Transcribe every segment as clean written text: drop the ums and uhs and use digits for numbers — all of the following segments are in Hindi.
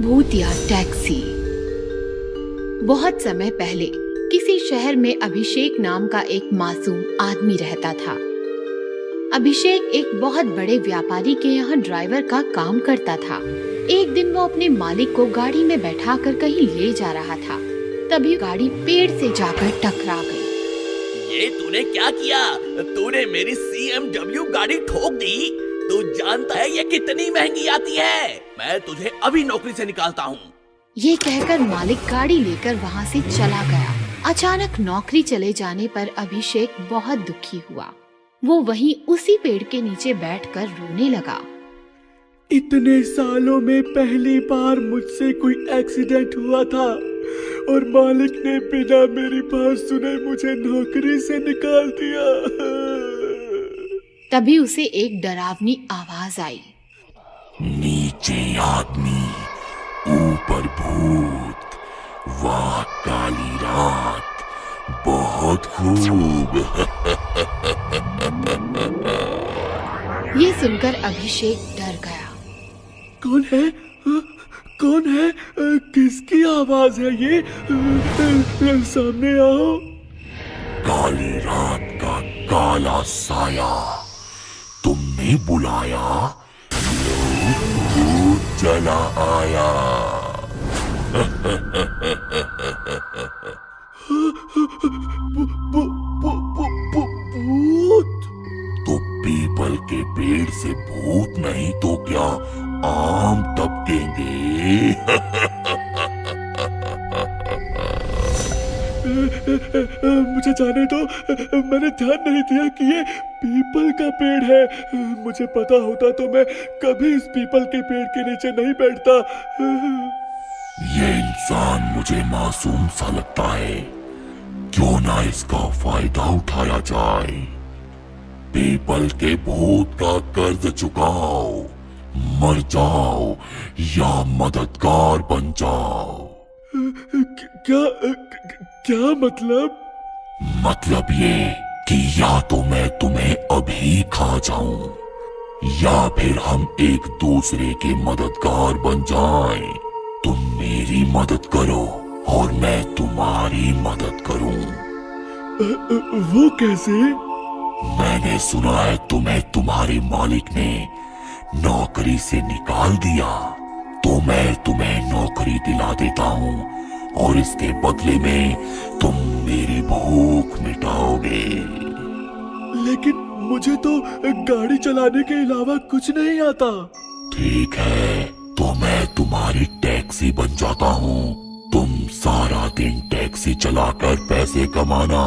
भूतिया टैक्सी। बहुत समय पहले किसी शहर में अभिषेक नाम का एक मासूम आदमी रहता था। अभिषेक एक बहुत बड़े व्यापारी के यहाँ ड्राइवर का काम करता था। एक दिन वो अपने मालिक को गाड़ी में बैठाकर कहीं ले जा रहा था, तभी गाड़ी पेड़ से जाकर टकरा गई। ये तूने क्या किया? तूने मेरी CMW गाड़ी ठोक दी। तू जानता है ये कितनी महंगी आती है? मैं तुझे अभी नौकरी से निकालता हूँ। ये कहकर मालिक गाड़ी लेकर वहाँ से चला गया। अचानक नौकरी चले जाने पर अभिषेक बहुत दुखी हुआ। वो वहीं उसी पेड़ के नीचे बैठकर रोने लगा। इतने सालों में पहली बार मुझसे कोई एक्सीडेंट हुआ था और मालिक ने बिना मेरी बात सुने मुझे नौकरी से निकाल दिया। तभी उसे एक डरावनी आवाज आई। नीचे आदमी, ऊपर भूत, वाह काली रात, बहुत खूब। ये सुनकर अभिषेक डर गया। कौन है? कौन है? किसकी आवाज है ये? सामने आओ। काली रात का काला साया, तुमने बुलाया, लो भूत चला आया। भूत? तो पीपल के पेड़ से भूत नहीं तो क्या आम टपकेंगे? मुझे जाने दो, मैंने ध्यान नहीं दिया कि ये पीपल का पेड़ है। मुझे पता होता तो मैं कभी इस पीपल के पेड़ के नीचे नहीं बैठता। ये इंसान मुझे मासूम सा लगता है, क्यों ना इसका फायदा उठाया जाए। पीपल के भूत का कर्ज चुकाओ, मर जाओ या मददगार बन जाओ। क्या मतलब? मतलब ये कि या तो मैं तुम्हें अभी खा जाऊं या फिर हम एक दूसरे के मददगार बन जाएं। तुम मेरी मदद करो और मैं तुम्हारी मदद करूं। वो कैसे? मैंने सुना है तुम्हें तुम्हारे मालिक ने नौकरी से निकाल दिया, तो मैं तुम्हें नौकरी दिला देता हूँ और इसके बदले में तुम मेरी भूख मिटाओगे। लेकिन मुझे तो गाड़ी चलाने के अलावा कुछ नहीं आता। ठीक है, तो मैं तुम्हारी टैक्सी बन जाता हूँ। तुम सारा दिन टैक्सी चलाकर पैसे कमाना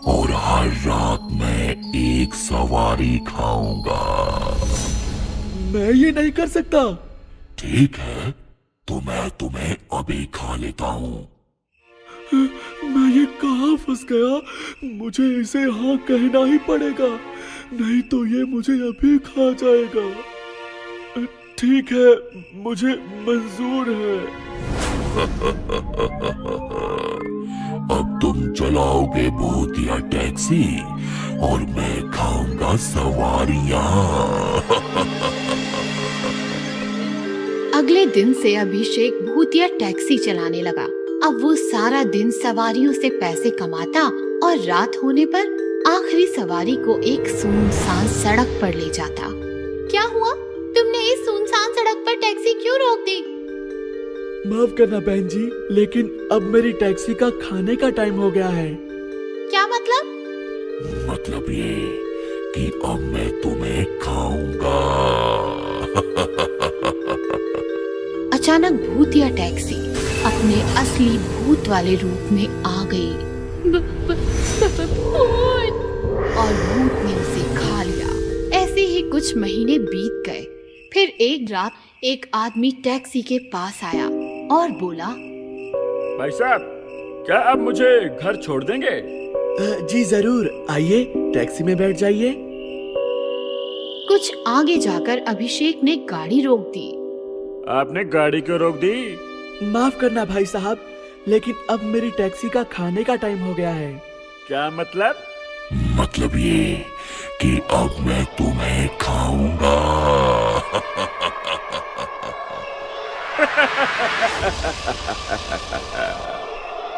और हर रात मैं एक सवारी खाऊंगा। मैं ये नहीं कर सकता। ठीक है, तो मैं तुम्हें अभी खा लेता हूँ। मैं ये कहाँ फंस गया? मुझे इसे हाँ कहना ही पड़ेगा, नहीं तो ये मुझे अभी खा जाएगा। ठीक है, मुझे मंजूर है। अब तुम चलाओगे भूतिया टैक्सी और मैं खाऊंगा सवारियां। अगले दिन से अभिषेक भूतिया टैक्सी चलाने लगा। अब वो सारा दिन सवारियों से पैसे कमाता और रात होने पर आखिरी सवारी को एक सुनसान सड़क पर ले जाता। क्या हुआ? तुमने इस सुनसान सड़क पर टैक्सी क्यों रोक दी? माफ करना बहन जी, लेकिन अब मेरी टैक्सी का खाने का टाइम हो गया है। क्या मतलब? मतलब ये कि अब मैं तुम्हें खाऊंगा। अचानक भूतिया टैक्सी अपने असली भूत वाले रूप में आ गई और भूत ने उसे खा लिया। ऐसे ही कुछ महीने बीत गए। फिर एक रात एक आदमी टैक्सी के पास आया और बोला, भाई साहब, क्या आप मुझे घर छोड़ देंगे? जी जरूर, आइए टैक्सी में बैठ जाइए। कुछ आगे जाकर अभिषेक ने गाड़ी रोक दी। आपने गाड़ी क्यों रोक दी? माफ करना भाई साहब, लेकिन अब मेरी टैक्सी का खाने का टाइम हो गया है। क्या मतलब? मतलब ये कि अब मैं तुम्हें खाऊंगा।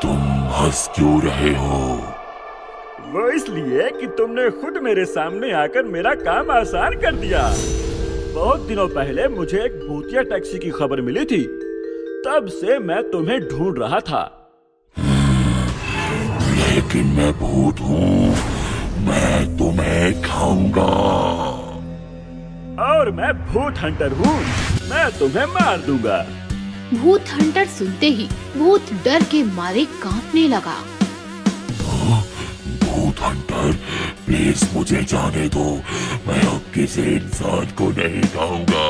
तुम हंस क्यों रहे हो? वो इसलिए कि तुमने खुद मेरे सामने आकर मेरा काम आसान कर दिया। बहुत दिनों पहले मुझे एक भूतिया टैक्सी की खबर मिली थी, तब से मैं तुम्हें ढूंढ रहा था। लेकिन मैं भूत हूँ, मैं तुम्हें खाऊंगा। और मैं भूत हंटर हूँ, मैं तुम्हें मार दूंगा। भूत हंटर सुनते ही भूत डर के मारे कांपने लगा। भूत हंटर, प्लीज मुझे जाने दो, मैं अब किसी इंसान को नहीं खाऊंगा।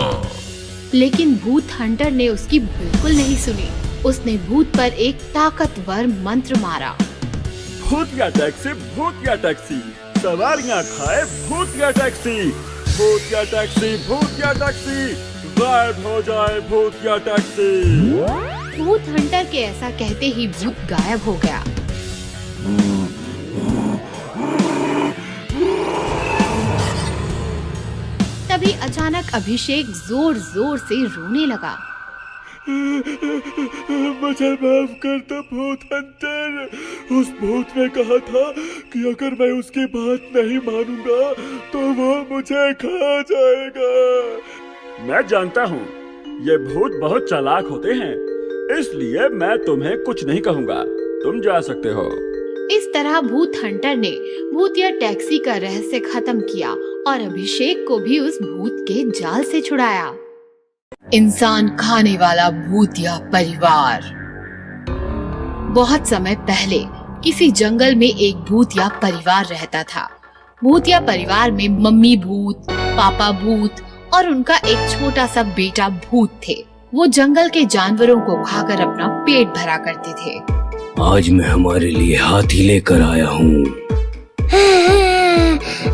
लेकिन भूत हंटर ने उसकी बिल्कुल नहीं सुनी। उसने भूत पर एक ताकतवर मंत्र मारा। भूतिया टैक्सी, सवारियाँ खाए भूतिया टैक्सी, भूतिया टैक्सी, भूतिया टैक्सी, गायब हो जाए भूतिया टैक्सी। भूत हंटर के ऐसा कहते ही भूत गायब हो गया। तभी अचानक अभिषेक जोर जोर से रोने लगा। मुझे माफ कर दो भूत हंटर। उस भूत ने कहा था कि अगर मैं उसकी बात नहीं मानूंगा तो वो मुझे खा जाएगा। मैं जानता हूँ ये भूत बहुत चालाक होते हैं, इसलिए मैं तुम्हें कुछ नहीं कहूँगा, तुम जा सकते हो। इस तरह भूत हंटर ने भूतिया टैक्सी का रहस्य खत्म किया और अभिषेक को भी उस भूत के जाल से छुड़ाया। इंसान खाने वाला भूतिया परिवार। बहुत समय पहले किसी जंगल में एक भूतिया परिवार रहता था। भूतिया परिवार में मम्मी भूत, पापा भूत और उनका एक छोटा सा बेटा भूत थे। वो जंगल के जानवरों को खाकर अपना पेट भरा करते थे। आज मैं हमारे लिए हाथी लेकर आया हूँ।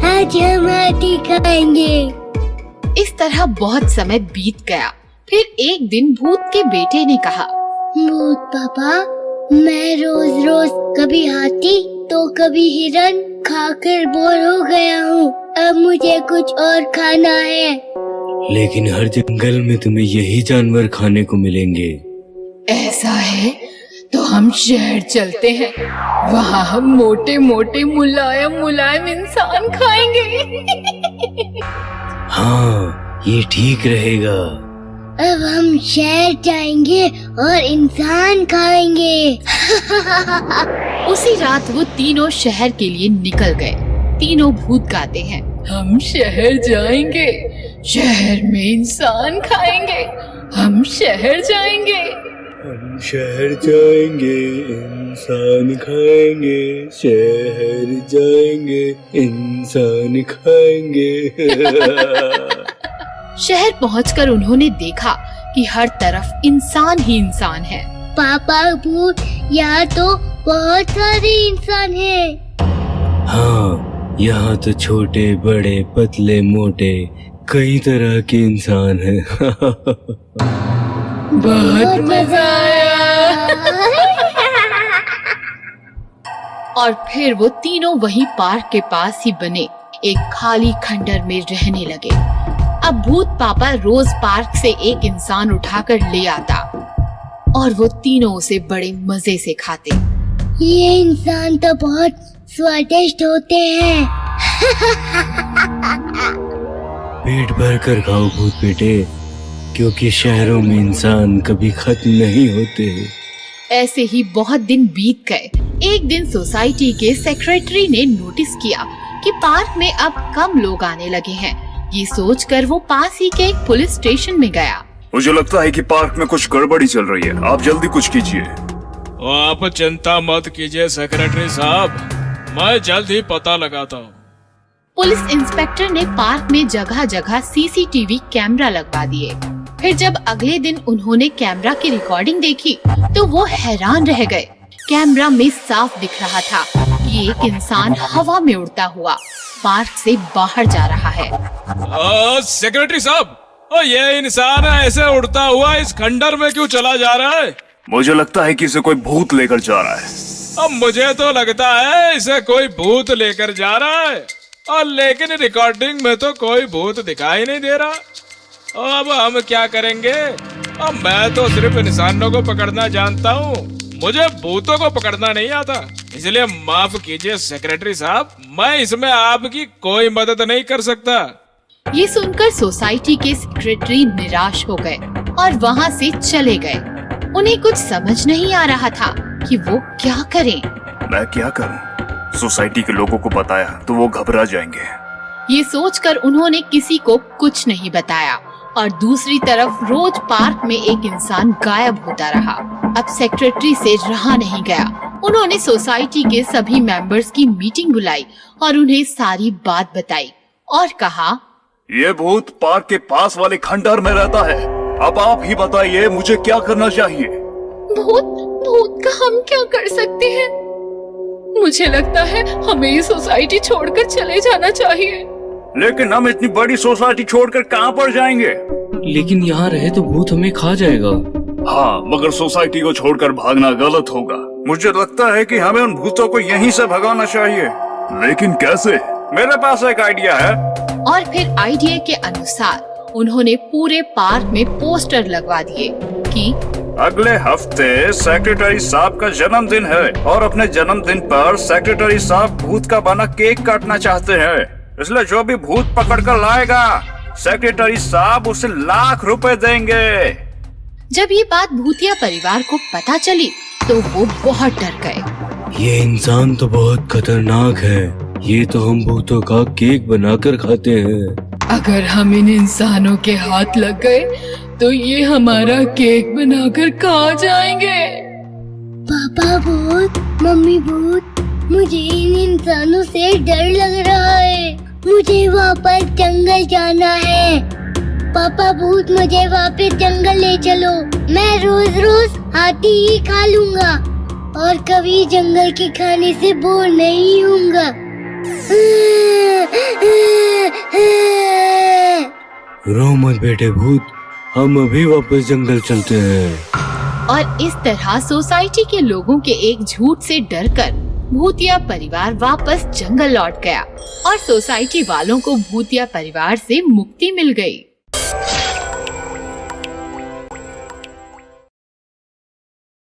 आज हम हाथी खाएंगे। इस तरह बहुत समय बीत गया। फिर एक दिन भूत के बेटे ने कहा, भूत पापा, मैं रोज रोज कभी हाथी तो कभी हिरन खाकर बोर हो गया हूँ। अब मुझे कुछ और खाना है। लेकिन हर जंगल में तुम्हें यही जानवर खाने को मिलेंगे। ऐसा है तो हम शहर चलते हैं, वहाँ हम मोटे मोटे मुलायम मुलायम इंसान खाएंगे। हाँ, ये ठीक रहेगा। अब हम शहर जाएंगे और इंसान खाएंगे। उसी रात वो तीनों शहर के लिए निकल गए। तीनों भूत गाते हैं, हम शहर जाएंगे, शहर में इंसान खाएंगे, हम शहर जाएंगे। हम शहर जाएंगे, इंसान खाएंगे, शहर जाएंगे, इंसान खाएंगे। शहर पहुंचकर उन्होंने देखा कि हर तरफ इंसान ही इंसान है। पापा भूत, यहाँ तो बहुत सारे इंसान हैं। हाँ, यहाँ तो छोटे बड़े पतले मोटे कई तरह के इंसान हैं। बहुत मजा आया। और फिर वो तीनों वहीं पार्क के पास ही बने एक खाली खंडर में रहने लगे। अब भूत पापा रोज पार्क से एक इंसान उठाकर ले आता और वो तीनों उसे बड़े मजे से खाते। ये इंसान तो बहुत स्वादिष्ट होते हैं। पेट भर कर खाओ भूत बेटे, क्योंकि शहरों में इंसान कभी खत्म नहीं होते। ऐसे ही बहुत दिन बीत गए। एक दिन सोसाइटी के सेक्रेटरी ने नोटिस किया कि पार्क में अब कम लोग आने लगे हैं। ये सोचकर वो पास ही के एक पुलिस स्टेशन में गया। मुझे लगता है कि पार्क में कुछ गड़बड़ी चल रही है, आप जल्दी कुछ कीजिए। आप चिंता मत कीजिए सेक्रेटरी साहब, मैं जल्द ही पता लगाता हूँ। पुलिस इंस्पेक्टर ने पार्क में जगह जगह सीसीटीवी कैमरा लगवा दिए। फिर जब अगले दिन उन्होंने कैमरा की रिकॉर्डिंग देखी तो वो हैरान रह गए। कैमरा में साफ दिख रहा था कि एक इंसान हवा में उड़ता हुआ पार्क से बाहर जा रहा है। सेक्रेटरी साहब, ये इंसान ऐसे उड़ता हुआ इस खंडर में क्यों चला जा रहा है? मुझे लगता है कि इसे कोई भूत लेकर जा रहा है। अब मुझे तो लगता है इसे कोई भूत लेकर जा रहा है, और लेकिन रिकॉर्डिंग में तो कोई भूत दिखाई नहीं दे रहा। अब हम क्या करेंगे? अब मैं तो सिर्फ इंसानों को पकड़ना जानता हूँ, मुझे भूतों को पकड़ना नहीं आता। इसलिए माफ कीजिए सेक्रेटरी साहब, मैं इसमें आपकी कोई मदद नहीं कर सकता। ये सुनकर सोसाइटी के सेक्रेटरी निराश हो गए और वहाँ से चले गए। उन्हें कुछ समझ नहीं आ रहा था कि वो क्या करें। मैं क्या करूं? सोसाइटी के लोगों को बताया तो वो घबरा जाएंगे। ये सोचकर उन्होंने किसी को कुछ नहीं बताया और दूसरी तरफ रोज पार्क में एक इंसान गायब होता रहा। अब सेक्रेटरी से रहा नहीं गया। उन्होंने सोसाइटी के सभी मेंबर्स की मीटिंग बुलाई और उन्हें सारी बात बताई और कहा, ये भूत पार्क के पास वाले खंडहर में रहता है। अब आप ही बताइए मुझे क्या करना चाहिए। भूत का हम क्या कर सकते हैं? मुझे लगता है हमें ये सोसाइटी छोड़कर चले जाना चाहिए। लेकिन हम इतनी बड़ी सोसाइटी छोड़कर कहाँ पर जाएंगे? लेकिन यहाँ रहे तो भूत हमें खा जाएगा। हाँ, मगर सोसाइटी को छोड़कर भागना गलत होगा। मुझे लगता है कि हमें उन भूतों को यहीं से भगाना चाहिए। लेकिन कैसे? मेरे पास एक आइडिया है। और फिर आइडिया के अनुसार उन्होंने पूरे पार्क में पोस्टर लगवा दिए कि अगले हफ्ते सेक्रेटरी साहब का जन्मदिन है और अपने जन्मदिन पर सेक्रेटरी साहब भूत का बना केक काटना चाहते हैं। इसलिए जो भी भूत पकड़ कर लाएगा सेक्रेटरी साहब उसे लाख रुपए देंगे। जब ये बात भूतिया परिवार को पता चली तो वो बहुत डर गए। ये इंसान तो बहुत खतरनाक है। ये तो हम भूतों का केक बनाकर खाते हैं। अगर हम इन इंसानों के हाथ लग गए तो ये हमारा केक बनाकर खा जाएंगे। पापा भूत, मम्मी भूत, मुझे इन इंसानों से डर लग रहा है। मुझे वापस जंगल जाना है। पापा भूत, मुझे वापस जंगल ले चलो। मैं रोज रोज हाथी ही खा लूंगा और कभी जंगल के खाने से बोर नहीं होऊंगा। रो मत बेटे भूत, हम अभी वापस जंगल चलते हैं। और इस तरह सोसाइटी के लोगों के एक झूठ से डरकर भूतिया परिवार वापस जंगल लौट गया और सोसाइटी वालों को भूतिया परिवार से मुक्ति मिल गई।